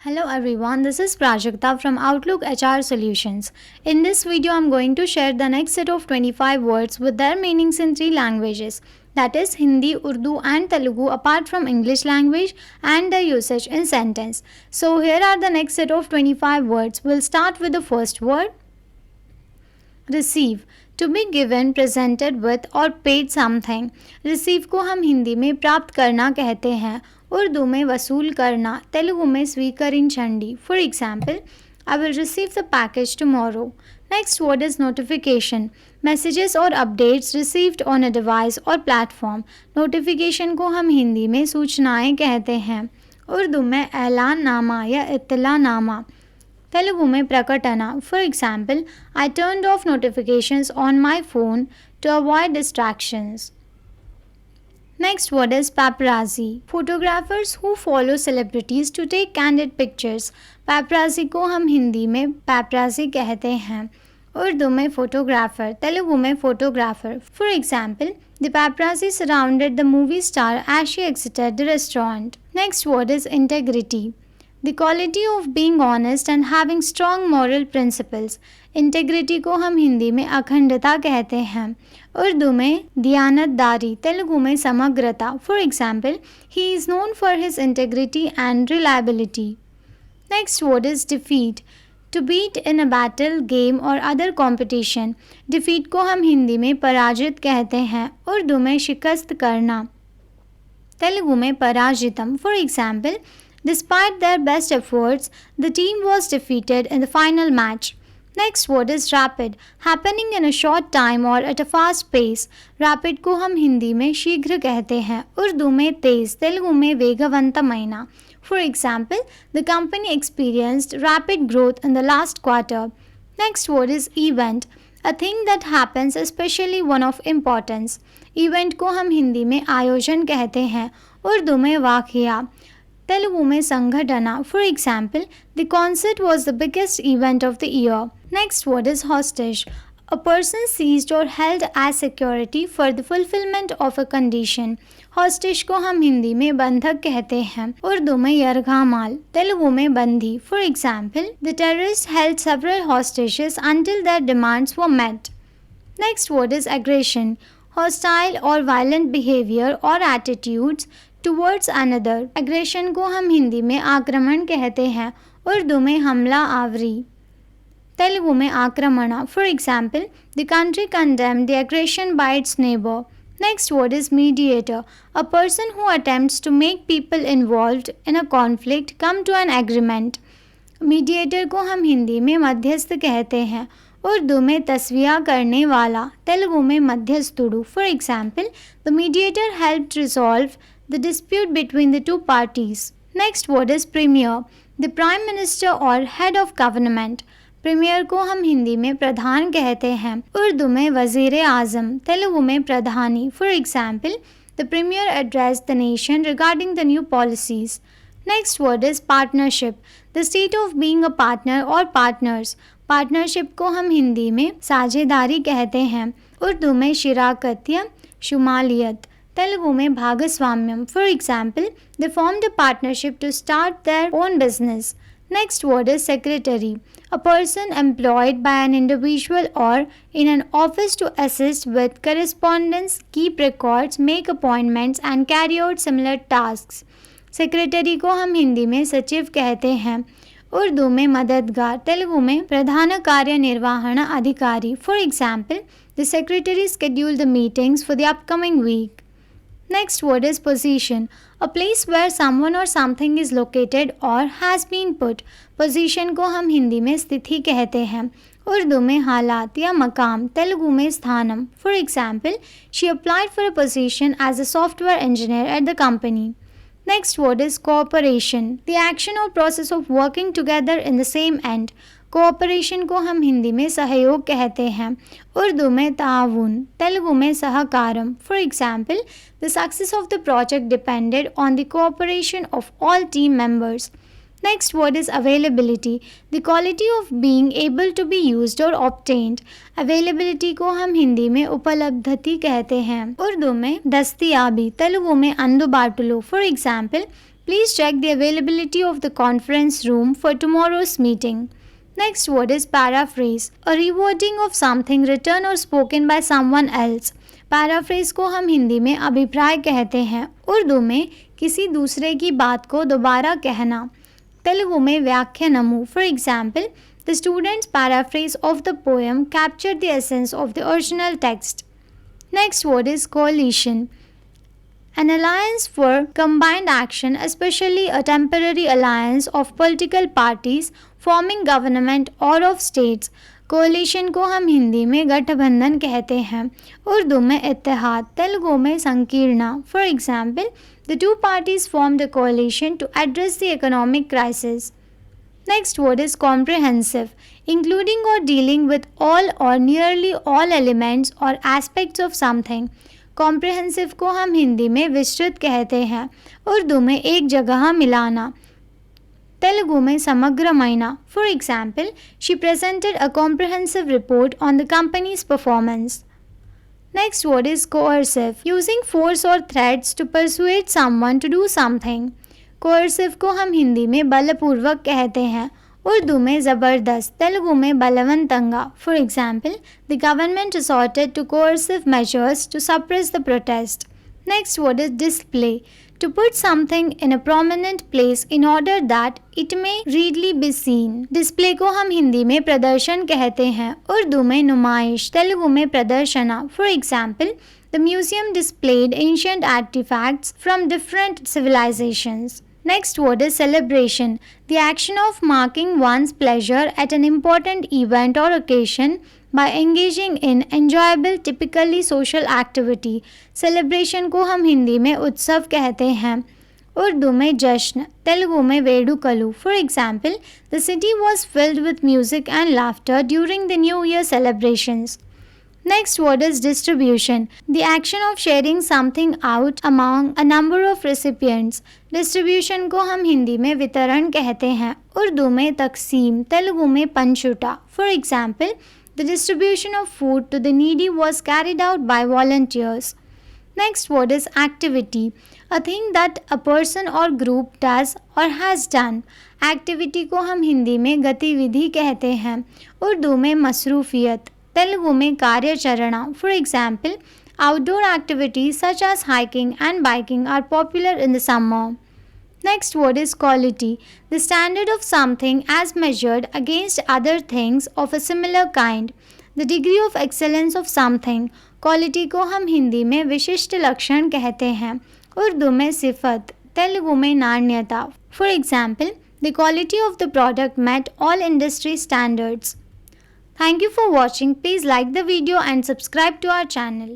Hello everyone, this is Prajakta from Outlook HR Solutions. In this video, I'm going to share the next set of 25 words with their meanings in three languages, that is Hindi, Urdu and Telugu apart from English language and their usage in sentence. So here are the next set of 25 words. We'll start with the first word, receive. To be given presented with or paid something. Receive को हम हिंदी में प्राप्त करना कहते हैं, उर्दू में वसूल करना, तेलुगु में स्वीकरिंचंडी। For example, I will receive the package tomorrow. Next word is notification, messages or updates received on a device or platform. Notification को हम हिंदी में सूचनाएं कहते हैं, उर्दू में ऐलान नामा या इत्तला नामा, तेलुगु में प्रकटना। For example, I turned off notifications on my phone to avoid distractions. Next word is paparazzi, photographers who follow celebrities to take candid pictures. Paparazzi को हम हिंदी में पैपराजी कहते हैं, उर्दू में फोटोग्राफर, तेलुगु में photographer. For example, the paparazzi surrounded the movie star as she exited the restaurant. Next word is integrity, the quality of being honest and having strong moral principles। Integrity को हम हिंदी में अखंडता कहते हैं, उर्दू में दियानतदारी, तेलुगु में समग्रता। For example, he is known for his integrity and reliability. Next word is defeat, to beat in a battle, game or other competition. Defeat को हम हिंदी में पराजित कहते हैं, उर्दू में शिकस्त करना, तेलुगु में पराजितम। For example, despite their best efforts, the team was defeated in the final match. Next word is rapid, happening in a short time or at a fast pace। Rapid को हम हिंदी में शीघ्र कहते हैं, उर्दू में तेज, तेलुगु में वेगवंतमैना। For example, the company experienced rapid growth in the last quarter. Next word is event, a thing that happens, especially one of importance। Event को हम हिंदी में आयोजन कहते हैं, उर्दू में वाक़या, तेलुगु में संघटना। For example, the concert was the biggest event of the year. Next word is hostage, a person seized or held as security for the fulfilment of a condition. Hostage को हम हिंदी में बंधक कहते हैं, उर्दू में यरघामाल, तेलुगु में बंदी। For example, the terrorist held several hostages until their demands were met. Next word is aggression, hostile or violent behaviour or attitudes towards another. Aggression को हम हिंदी में आक्रमण कहते हैं, उर्दू में हमला आवरी, तेलुगु में आक्रमणा। For example, the country condemned the aggression by its neighbour. Next word is mediator, a person who attempts to make people involved in a conflict come to an agreement. Mediator को हम हिंदी में मध्यस्थ कहते हैं, उर्दू में तस्विया करने वाला, तेलुगु में मध्यस्थुडु। For example, the mediator helped resolve the dispute between the two parties. Next word is premier, the prime minister or head of government। Premier को हम हिंदी में प्रधान कहते हैं, उर्दू में वजीर आज़म, तेलुगु में प्रधानी। For example, the premier address the nation regarding the new policies. Next word is partnership, the state of being a partner or partners. Partnership को हम हिंदी में साझेदारी कहते हैं, उर्दू में शिराकत या शुमालियत, तेलुगु में भागस्वाम्यम। For example, they formed a partnership to start their own business. Next word is secretary, a person employed by an individual or in an office to assist with correspondence, keep records, make appointments and carry out similar tasks. Secretary को हम हिंदी में सचिव कहते हैं, उर्दू में मददगार, तेलुगु में प्रधान कार्यनिर्वहण अधिकारी। For example, the secretary scheduled the meetings for the upcoming week। Next word is position, a place where someone or something is located or has been put। Position को हम हिंदी में स्थिति कहते हैं, उर्दू में हालात या मकाम, तेलुगु में स्थानम। For example, she applied for a position as a software engineer at the company। Next word is cooperation, the action or process of working together in the same end। Cooperation को हम हिंदी में सहयोग कहते हैं, उर्दू में ताउन, तेलुगु में सहकारम। For example, the success of the project depended on the cooperation of all team members. Next word is availability, the quality of being able to be used or obtained. Availability को हम हिंदी में उपलब्धति कहते हैं, उर्दू में दस्तयाबी, तेलुगु में अंदुबाटुलो। For example, Please check the availability of the conference room for tomorrow's meeting. Next word is paraphrase, a rewording of something written or spoken by someone else. Paraphrase को हम हिंदी में अभिप्राय कहते हैं, उर्दू में किसी दूसरे की बात को दोबारा कहना, तेलुगु में व्याख्यानमु. For example, the students paraphrase of the poem captured the essence of the original text. Next word is coalition, an alliance for combined action, especially a temporary alliance of political parties forming government or of states. कोalition को हम हिंदी में गठबंधन कहते हैं, उर्दू में इत्तेहाद, तेलुगु में संकीर्णा. For example, the two parties formed a coalition to address the economic crisis. Next word is comprehensive, including or dealing with all or nearly all elements or aspects of something. Comprehensive को हम हिंदी में विस्तृत कहते हैं, उर्दू में एक जगह मिलाना, तेलुगु में समग्रमयना. For example, she presented a comprehensive report on the company's performance. Next word is coercive, using force or threats to persuade someone to do something. Coercive को हम हिंदी में बलपूर्वक कहते हैं, उर्दू में ज़बरदस्त, तेलुगु में बलवंतंगा. For example, the government resorted to coercive measures to suppress the protest. Next word is display, to put something in a prominent place in order that it may readily be seen. Display को हम हिंदी में प्रदर्शन कहते हैं, उर्दू में नुमाइश, तेलुगु में प्रदर्शना. For example, the museum displayed ancient artifacts from different civilizations. Next word is celebration, the action of marking one's pleasure at an important event or occasion by engaging in enjoyable typically social activity. Celebration को हम हिंदी में उत्सव कहते हैं, उर्दू में जश्न, तेलुगु में वेडुकलु. For example, the city was filled with music and laughter during the New Year celebrations. Next word is distribution, the action of sharing something out among a number of recipients. Distribution को हम हिंदी में वितरण कहते हैं, उर्दू में तकसीम, तेलुगु में पंचुटा. For example, the distribution of food to the needy was carried out by volunteers. Next word is activity, a thing that a person or group does or has done. Activity को हम हिंदी में गतिविधि कहते हैं, उर्दू में मसरूफियत, तेलुगु में कार्यचरणा. For example, outdoor activities such as hiking and biking are popular in the summer. Next word is quality, the standard of something as measured against other things of a similar kind, the degree of excellence of something. Quality को हम हिंदी में विशिष्ट लक्षण कहते हैं, उर्दू में सिफत, तेलुगु में नाण्यता. For example, the quality of the product met all industry standards. Thank you for watching. Please like the video and subscribe to our channel.